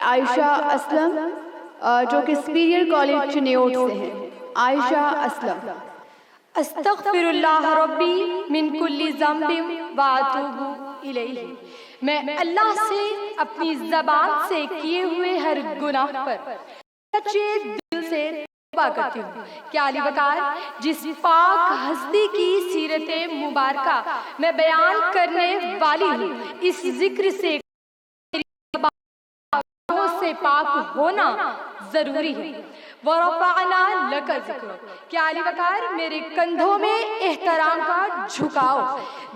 عائشہ اسلم جو کہ superior college Chiniot سے ہیں. عائشہ اسلم. استغفر اللہ ربی من کل ذنب واتوب الیہ. میں اللہ سے اپنی زبان سے کیے ہوئے ہر گناہ پر سچے دل سے توبہ کرتی ہوں. کہ علی وقار جس پاک ہستی کی سیرت مبارکہ میں بیان کرنے والی ہوں، اس ذکر سے پاک ہونا ضروری ہے. وَرَفَعْنَا لَكَ ذِكْرَكَ. کہ علی وقار میرے کندھوں میں احترام کا جھکاؤ،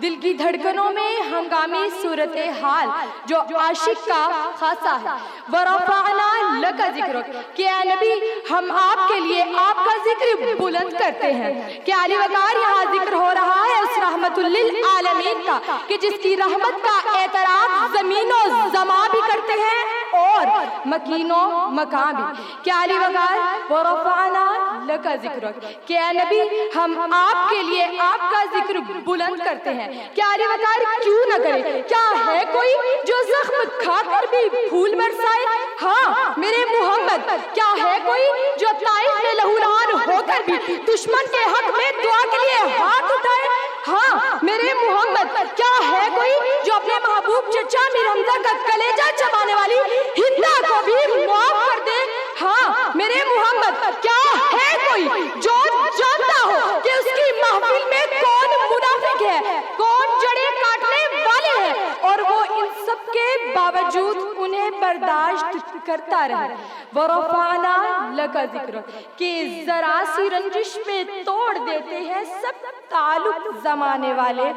دل کی دھڑکنوں میں ہنگامی صورتحال جو عاشق کا خاصہ ہے. وَرَفَعْنَا لَكَ ذِكْرَكَ. کہ اے نبی ہم آپ کے لیے آپ کا ذکر بلند کرتے ہیں. کہ علی وقار یہاں ذکر ہو رہا ہے اس رحمت للعالمین کا کہ جس کی رحمت کا اعتراف زمین و زمان بھی کرتے ہیں اور مکین و مکان بھی. کہ علی وقار وَرَفَعْنَا لَكَ ذِكْرَكَ. کہ اے نبی ہم آپ کے لیے آپ کا ذکر بلند کرتے ہیں. کہ علی وقار کیوں نہ کرے؟ کیا ہے کوئی جو زخم کھا کر بھی پھول برسائے؟ ہاں میرے محمد. کیا ہے کوئی جو طائف میں لہولان ہو کر بھی دشمن کے حق میں دعا کے لیے ہاتھ اٹھائے؟ ہاں میرے محمد. کیا ہے کوئی جو اپنے محبوب چچا میر حمزہ کا کلیجہ چبانے والی ہندا کو بھی معاف کر دے؟ ہاں میرے محمد. کیا ہے کوئی جو جانتا ہو کہ اس کی محفل میں کون منافق ہے، کون جڑیں کاٹنے والے ہیں، اور وہ ان سب کے باوجود انہیں برداشت کرتا رہے. وَرَفَعْنَا لَكَ ذِكْرَكَ. کہ ذرا سی رنجش میں توڑ دیتے ہیں سب تعلق زمانے والے،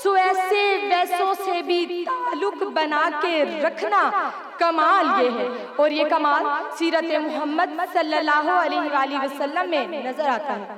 سو ایسے ویسوں سے بھی تعلق بنا کے رکھنا کمال یہ ہے. اور یہ کمال سیرت محمد صلی اللہ علیہ وآلہ وسلم میں نظر آتا ہے.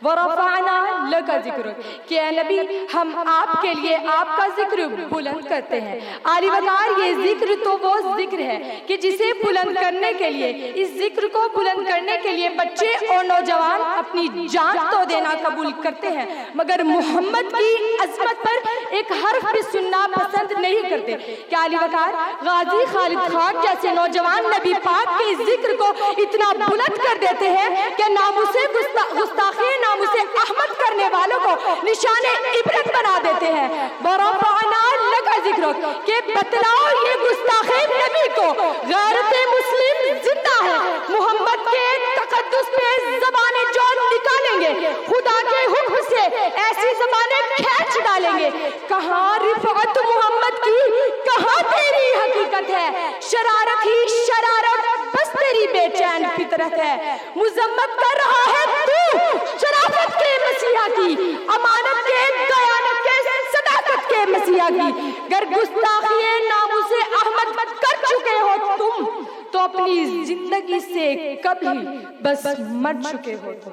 وَرَفَعْنَا لَكَ ذِكْرَكَ. کہ اے نبی ہم آپ کے لیے آپ کا ذکر بلند کرتے ہیں. علی وقار یہ ذکر تو وہ ذکر ہے کہ جسے بلند کرنے کے لیے، اس ذکر کو بلند کرنے کے لیے بچے اور نوجوان اپنی جان تو دینا قبول کرتے ہیں، مگر محمد کی عظمت پر ایک حرف بھی سننا پسند نہیں کرتے. کہ علی وقار غازی خالد خان جیسے نوجوان نبی پاک کے ذکر کو اتنا بلند کر دیتے ہیں کہ ناموس گستاخی ناموس احمد کرنے والوں کو نشان عبرت بنا دیتے ہیں. وَرَفَعْنَا لَكَ ذِكْرَكَ. کہ بتلاؤ یہ گستاخی نبی کو غیرت مسلم زندہ ہے. محمد کے تقدس پہ زبانیں جو نکالیں گے خدا کے حکم سے ایسی زبانیں کھینچ ڈالیں گے. کہاں رفعت محمد کی، کہاں تیری حقیقت ہے؟ شرارت ہی شرارت بس تیری بے چین فطرت ہے. مذمت کر رہا ہے تو شرافت کے مسیحا کی، امانت کے، دیانت کے، صداقت کے مسیحا کی. گر گستاخی ناموس احمد کر چکے ہو تم تو اپنی زندگی سے کبھی بس مر چکے ہو تم.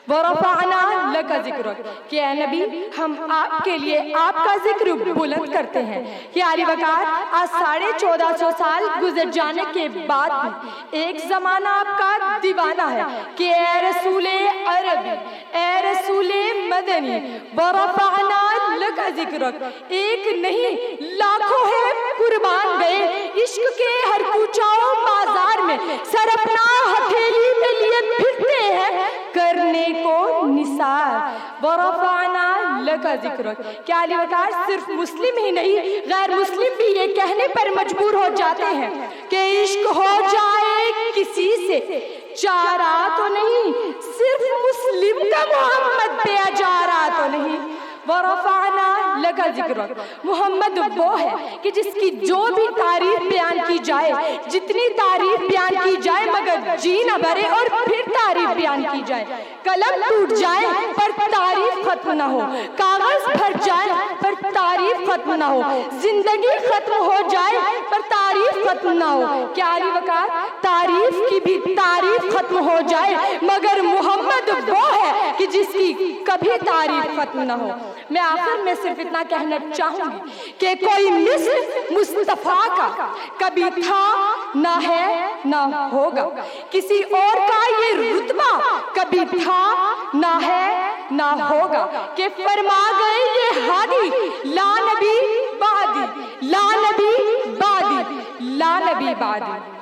وَرَفَعْنَا لَكَ ذِكْرَكَ. کہ اے نبی ہم آپ کے لیے آپ کا ذکر بلند کرتے ہیں. کہ علی وقار آج 1450 سال گزر جانے کے بعد بھی ایک زمانہ آپ کا دیوانہ ہے کہ اے رسول عربی، اے رسول مدنی، وَرَفَعْنَا لَكَ ذِكْرَكَ. ایک نہیں لاکھوں ہے قربان گئے عشق کے ہر کوچاؤں بازار میں، سر اپنا ہتھیلی میں لیے پھرتے ہیں کرنے کو نثار. وَرَفَعْنَا لَكَ ذِكْرَكَ. کیا علی وقار صرف مسلم ہی نہیں غیر مسلم بھی یہ کہنے پر مجبور ہو جاتے ہیں کہ عشق ہو جائے کسی سے چارہ تو نہیں، صرف مسلم کا محمد بے اجارہ تو نہیں. وَرَفَعْنَا لَكَ ذِكْرَكَ. محمد وہ ہے کہ جس کی جو بھی تعریف بیان کی جائے، جتنی تعریف بیان کی جائے مگر جی نہ بھرے اور پھر تعریف بیان کی جائے. قلم ٹوٹ جائے پر تعریف ختم نہ ہو، کاغذ بھر جائے پر تعریف ختم نہ ہو، زندگی ختم ہو جائے پر تعریف ختم نہ ہو. کیا علی وقار تعریف کی بھی تعریف ختم ہو جائے مگر محمد وہ ہے کہ جس کی کبھی تعریف ختم نہ ہو. میں آخر میں صرف اتنا کہنا چاہوں گی کہ کوئی مثل مصطفیٰ کا کبھی تھا نہ ہے نہ ہوگا، کسی اور کا یہ رتبہ کبھی تھا نہ ہے نہ ہوگا. کہ فرما گئے یہ ہادی لا نبی بعدی، لا نبی بعدی، لا نبی بعدی.